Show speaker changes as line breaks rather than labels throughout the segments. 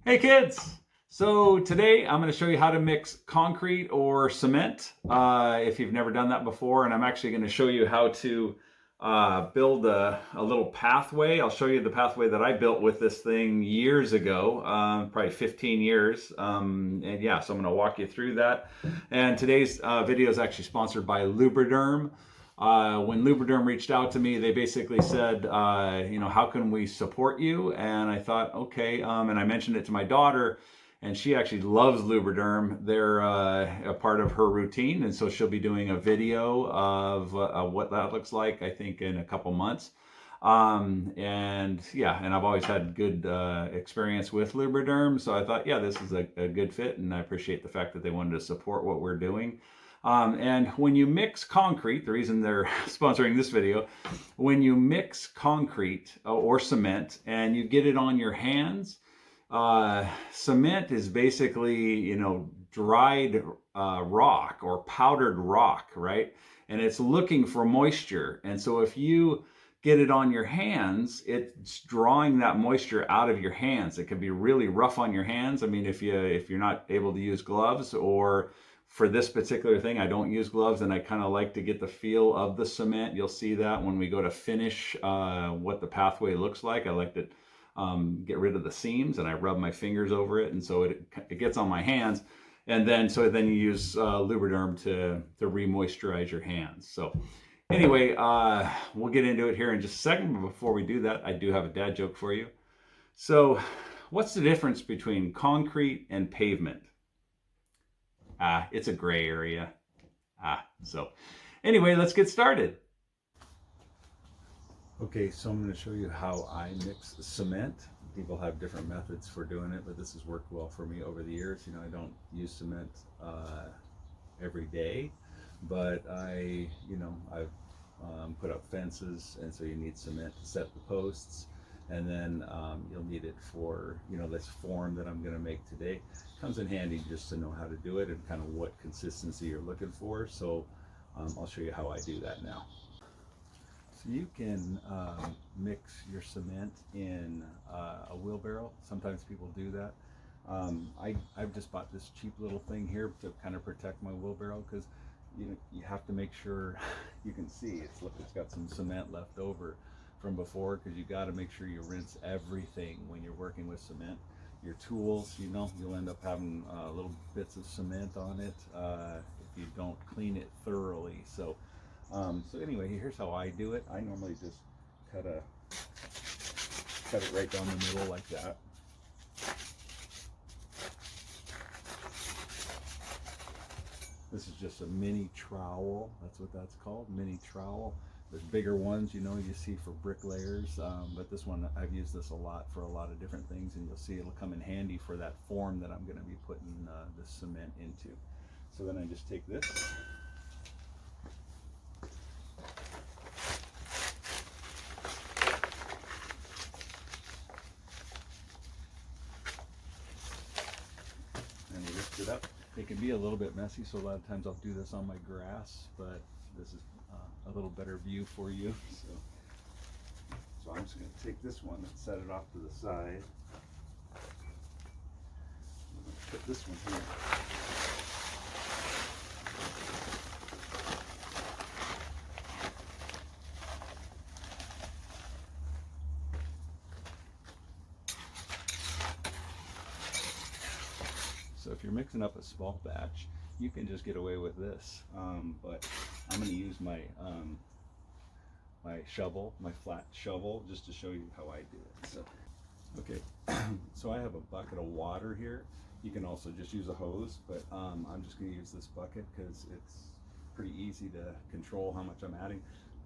Hey kids! So today I'm going to show you how to mix concrete or cement if you've never done that before, and I'm actually going to show you how to build a little pathway. I'll show you the pathway that I built with this thing years ago, probably 15 years. And yeah, so I'm going to walk you through that. And today's video is actually sponsored by Lubriderm. When Lubriderm reached out to me, they basically said, how can we support you? And I thought, okay. And I mentioned it to my daughter, and she actually loves Lubriderm. They're a part of her routine, and so she'll be doing a video of what that looks like, I think, in a couple months. And yeah, and I've always had good experience with Lubriderm, so I thought, yeah, this is a good fit, and I appreciate the fact that they wanted to support what we're doing. And when you mix concrete, the reason they're sponsoring this video, when you mix concrete or cement and you get it on your hands, cement is basically, dried rock or powdered rock, right? And it's looking for moisture. And so if you get it on your hands, it's drawing that moisture out of your hands. It can be really rough on your hands. I mean, if you're not able to use gloves, or for this particular thing, I don't use gloves, and I kind of like to get the feel of the cement. You'll see that when we go to finish what the pathway looks like. I like to get rid of the seams, and I rub my fingers over it, and so it gets on my hands. And then you use Lubriderm to re-moisturize your hands. So anyway, we'll get into it here in just a second. But before we do that, I do have a dad joke for you. So what's the difference between concrete and pavement? It's a gray area. So anyway, let's get started. Okay, so I'm going to show you how I mix cement. People have different methods for doing it, but this has worked well for me over the years. I don't use cement every day, but I've put up fences, and so you need cement to set the posts. And then you'll need it for this form that I'm going to make today. Comes in handy just to know how to do it and kind of what consistency you're looking for. So I'll show you how I do that now. So you can mix your cement in a wheelbarrow. Sometimes people do that. I've just bought this cheap little thing here to kind of protect my wheelbarrow, because you have to make sure you can see it's got some cement left over from before, because you got to make sure you rinse everything when you're working with cement. Your tools, you'll end up having little bits of cement on it if you don't clean it thoroughly. So anyway, here's how I do it. I normally just cut it right down the middle like that. This is just a mini trowel. That's what that's called, mini trowel. There's bigger ones, you see for bricklayers, but this one, I've used this a lot for a lot of different things, and you'll see it'll come in handy for that form that I'm going to be putting the cement into. So then I just take this. And you lift it up. It can be a little bit messy, so a lot of times I'll do this on my grass, but this is a little better view for you. So I'm just going to take this one and set it off to the side. I'm going to put this one here. So if you're mixing up a small batch, you can just get away with this, but I'm going to use my my shovel, my flat shovel, just to show you how I do it. So, okay, so I have a bucket of water here. You can also just use a hose, but I'm just going to use this bucket because it's pretty easy to control how much I'm adding.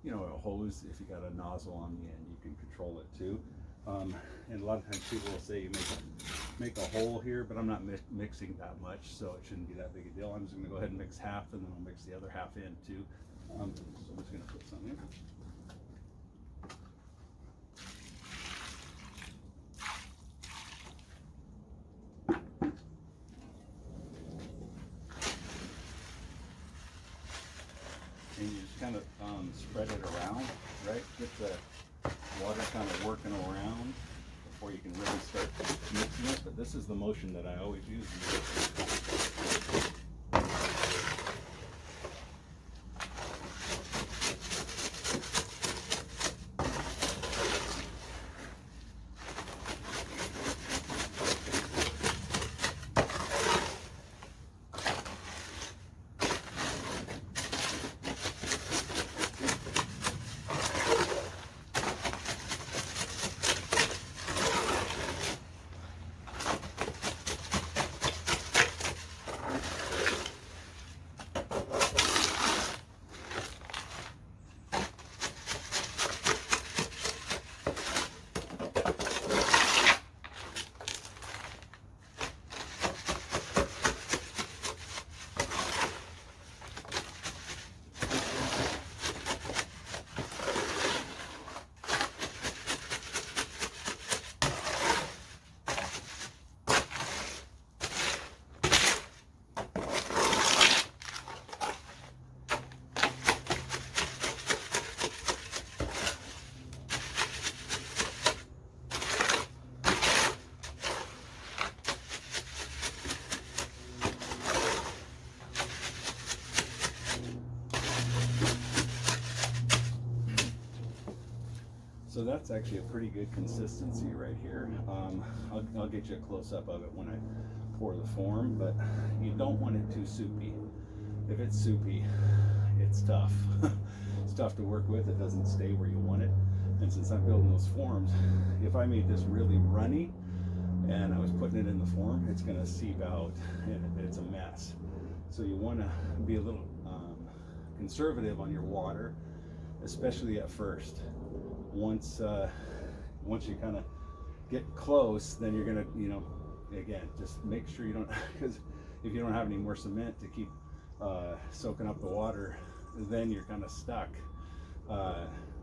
A hose, if you got a nozzle on the end, you can control it too. And a lot of times people will say you make a hole here, but I'm not mixing that much, so it shouldn't be that big a deal. I'm just going to go ahead and mix half, and then I'll mix the other half in too. So I'm just going to put some in. And you just kind of spread it around, right? Get the water kind of working around the
before you can really start mixing it, but this is the motion that I always use. So that's actually a pretty good consistency right here. I'll get you a close-up of it when I pour the form, but you don't want it too soupy. If it's soupy, it's tough. It's tough to work with. It doesn't stay where you want it. And since I'm building those forms, if I made this really runny and I was putting it in the form, it's going to seep out and it's a mess. So you want to be a little conservative on your water, especially at first. Once you kind of get close, then you're gonna, again, just make sure you don't, because if you don't have any more cement to keep soaking up the water, then you're kind of stuck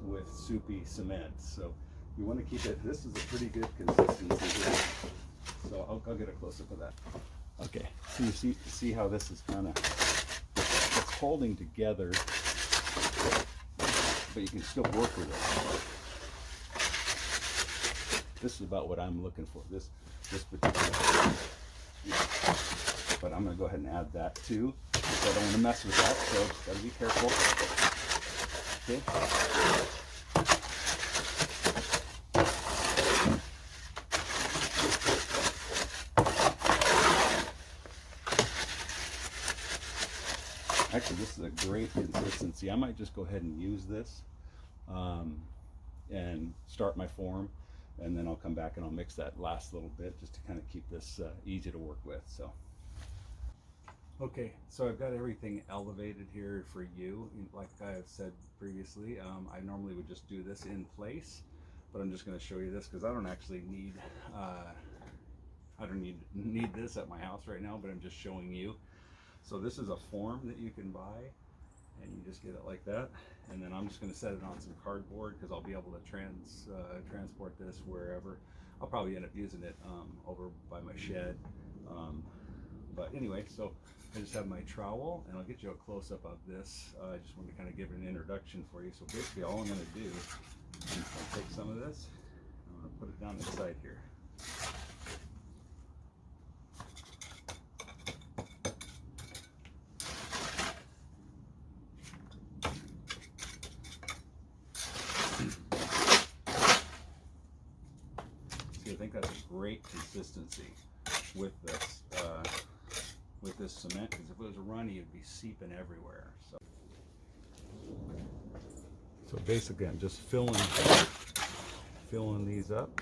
with soupy cement. So you want to keep it. This is a pretty good consistency here. So I'll get a close up of that. Okay, so you see how this is kind of, it's holding together, but you can still work with it. This is about what I'm looking for, this particular, but I'm going to go ahead and add that too. So I don't want to mess with that, so got to be careful. Okay. Actually, this is a great consistency. I might just go ahead and use this and start my form, and then I'll come back and I'll mix that last little bit just to kind of keep this easy to work with. So okay, so I've got everything elevated here for you. Like I have said previously, I normally would just do this in place, but I'm just going to show you this because I don't actually need need this at my house right now, but I'm just showing you. So this is a form that you can buy, and you just get it like that, and then I'm just going to set it on some cardboard because I'll be able to transport this wherever. I'll probably end up using it over by my shed, but anyway, so I just have my trowel, and I'll get you a close-up of this. I just wanted to kind of give it an introduction for you. So basically all I'm going to do is I'll take some of this, I'm going to put it down inside here. I think that's a great consistency with this cement, because if it was runny, it'd be seeping everywhere. So basically, I'm just filling these up,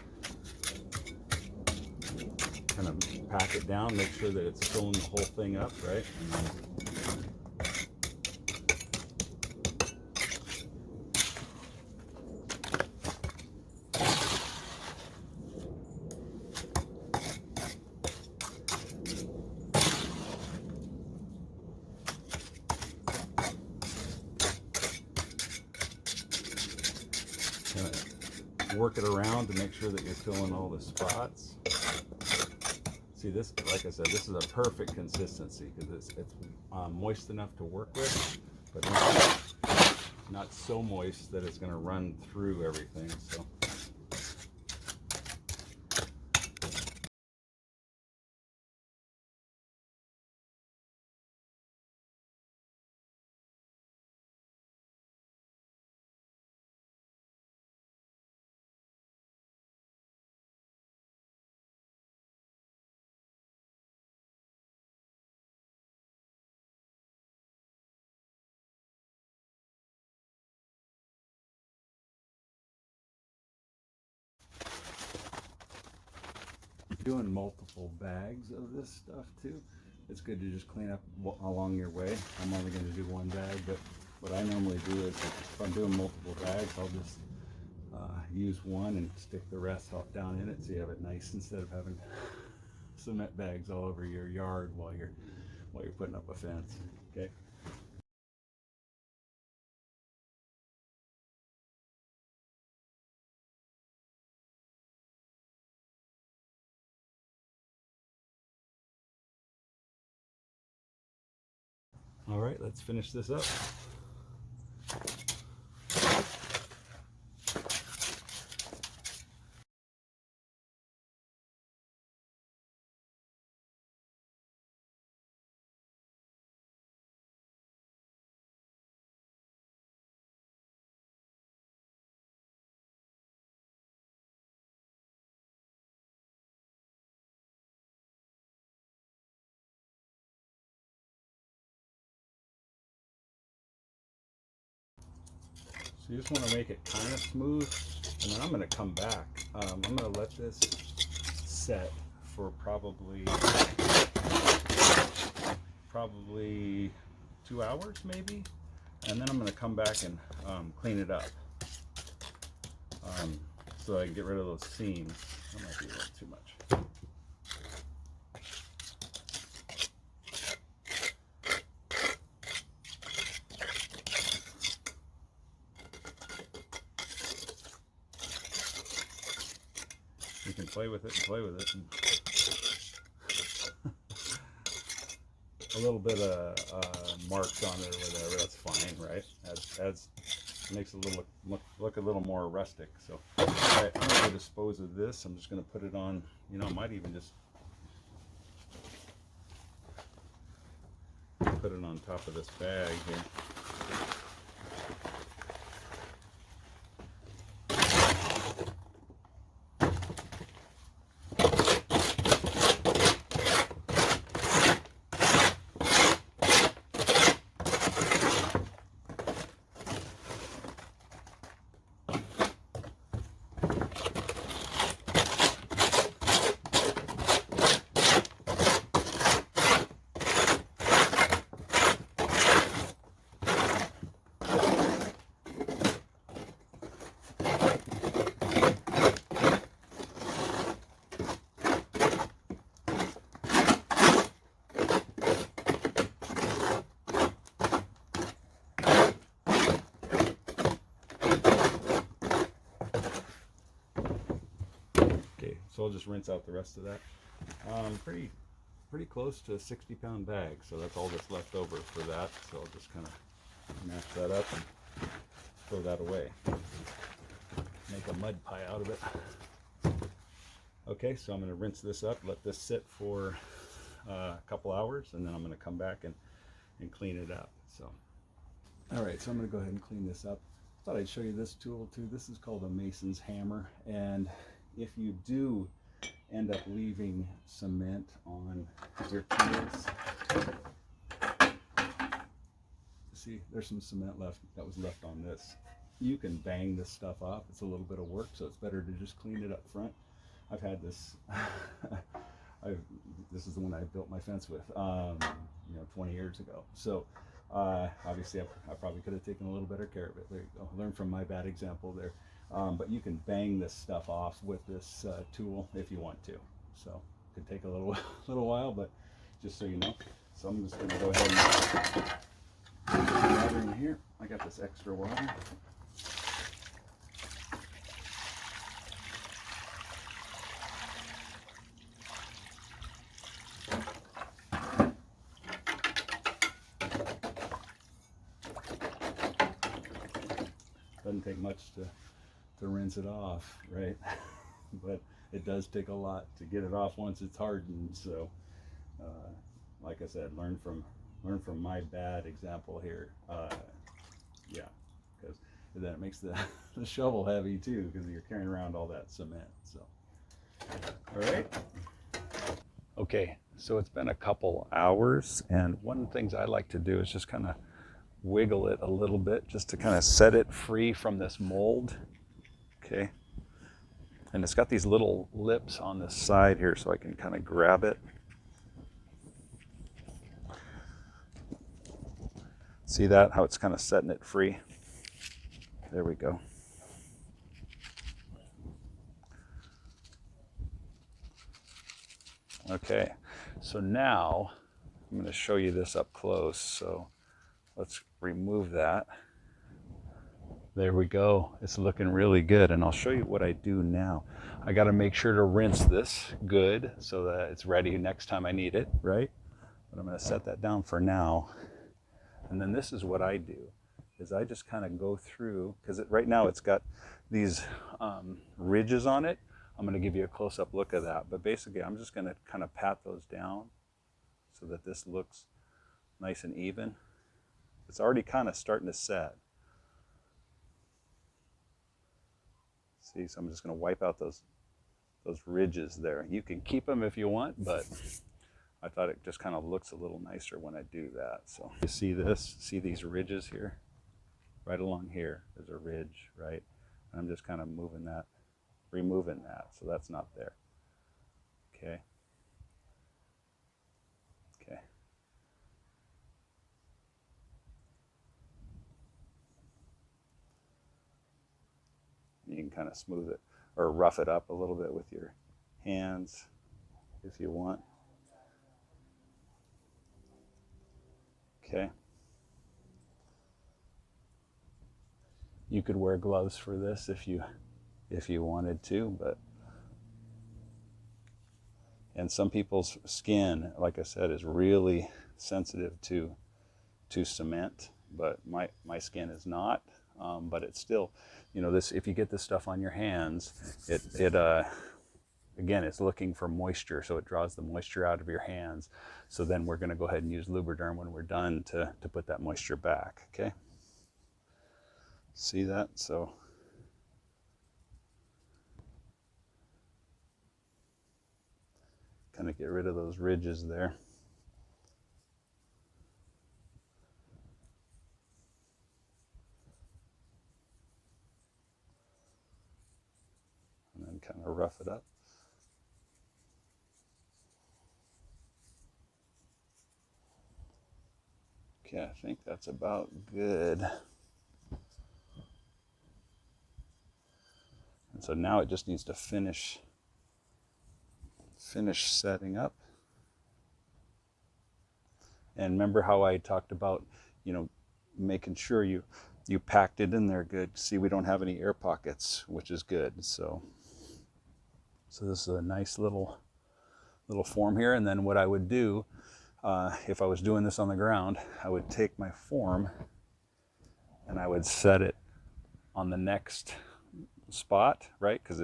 kind of pack it down, make sure that it's filling the whole thing up, right? Work it around to make sure that you're filling all the spots. See this, like I said, this is a perfect consistency because it's moist enough to work with, but not so moist that it's going to run through everything. So doing multiple bags of this stuff too, it's good to just clean up along your way. I'm only going to do one bag, but what I normally do is if I'm doing multiple bags, I'll just use one and stick the rest down in it so you have it nice instead of having cement bags all over your yard while you're putting up a fence. Okay. All right, let's finish this up. So you just want to make it kind of smooth, and then I'm going to come back. I'm going to let this set for probably 2 hours maybe, and then I'm going to come back and clean it up so I can get rid of those seams. That might be a little too much. You can play with it and play with it. And a little bit of marks on it or whatever, that's fine, right? Adds makes it look a little more rustic. So all right, I'm going to dispose of this. I'm just going to put it on, I might even just put it on top of this bag here. So I'll just rinse out the rest of that. Pretty close to a 60-pound bag, so that's all that's left over for that. So I'll just kind of mash that up and throw that away. Make a mud pie out of it. Okay, so I'm going to rinse this up, let this sit for a couple hours, and then I'm going to come back and clean it up. So, all right, so I'm going to go ahead and clean this up. Thought I'd show you this tool too. This is called a mason's hammer, and if you do end up leaving cement on your tools, see, there's some cement left that was left on this. You can bang this stuff off. It's a little bit of work, so it's better to just clean it up front. I've had this. This is the one I built my fence with, 20 years ago. So obviously, I probably could have taken a little better care of it. There you go. Learn from my bad example there. But you can bang this stuff off with this tool if you want to. So it could take a little while, but just so you know. So I'm just going to go ahead and put some water in here. I got this extra water. Doesn't take much to rinse it off, right? But it does take a lot to get it off once it's hardened. So like I said, learn from my bad example here. Yeah, because then it makes the shovel heavy too, because you're carrying around all that cement. So all right, okay, so it's been a couple hours, and one of the things I like to do is just kind of wiggle it a little bit just to kind of set it free from this mold. Okay, And it's got these little lips on the side here so I can kind of grab it. See that? How it's kind of setting it free. There we go. Okay, so now I'm going to show you this up close. So let's remove that. There we go. It's looking really good. And I'll show you what I do now. I got to make sure to rinse this good so that it's ready next time I need it, right? But I'm going to set that down for now. And then this is what I do, is I just kind of go through, because right now it's got these ridges on it. I'm going to give you a close-up look of that. But basically, I'm just going to kind of pat those down so that this looks nice and even. It's already kind of starting to set. See, so I'm just going to wipe out those ridges there. You can keep them if you want, but I thought it just kind of looks a little nicer when I do that. So you see this? See these ridges here? Right along here, there's a ridge, right? And I'm just kind of moving that, removing that, so that's not there. Okay. Okay. You can kind of smooth it or rough it up a little bit with your hands if you want. Okay. You could wear gloves for this if you wanted to, but and some people's skin, like I said, is really sensitive to cement, but my skin is not. But it's still, you know, this, if you get this stuff on your hands, it again, it's looking for moisture, so it draws the moisture out of your hands. So then we're going to go ahead and use Lubriderm when we're done to put that moisture back. Okay. See that? So kind of get rid of those ridges there. And then kind of rough it up. Okay, I think that's about good. And so now it just needs to finish setting up. And remember how I talked about, you know, making sure you packed it in there good. See, we don't have any air pockets, which is good. So this is a nice little form here. And then what I would do, if I was doing this on the ground, I would take my form and I would set it on the next spot, right? Because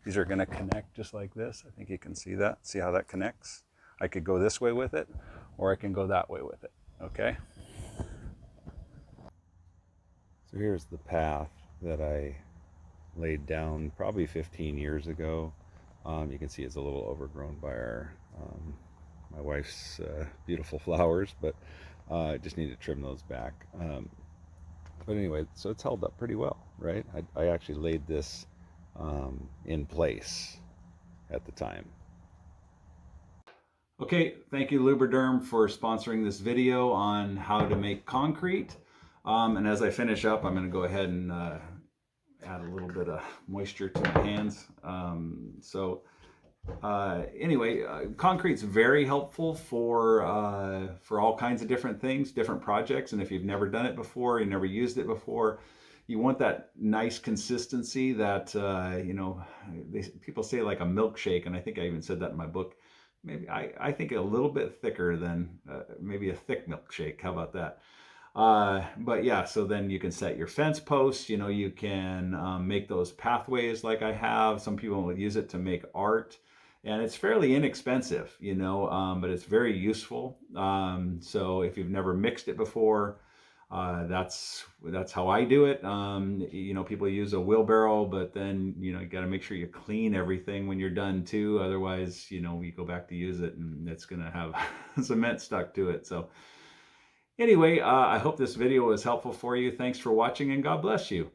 these are gonna connect just like this. I think you can see that. See how that connects? I could go this way with it, or I can go that way with it, okay? So here's the path that I laid down probably 15 years ago. You can see it's a little overgrown by my wife's beautiful flowers, but I just need to trim those back. But anyway, so it's held up pretty well, right? I actually laid this in place at the time.
Okay, thank you Lubriderm for sponsoring this video on how to make concrete. And as I finish up, I'm going to go ahead and add a little bit of moisture to my hands. Anyway, concrete's very helpful for all kinds of different things, different projects. And if you've never done it before, you never used it before, you want that nice consistency that, you know, people say like a milkshake. And I think I even said that in my book. Maybe I think a little bit thicker than maybe a thick milkshake. How about that? But yeah, so then you can set your fence posts, you know, you can make those pathways like I have. Some people will use it to make art, and it's fairly inexpensive, you know, but it's very useful. So if you've never mixed it before, that's how I do it. You know, people use a wheelbarrow, but then, you know, you got to make sure you clean everything when you're done too. Otherwise, you know, you go back to use it and it's going to have cement stuck to it. So anyway, I hope this video was helpful for you. Thanks for watching and God bless you.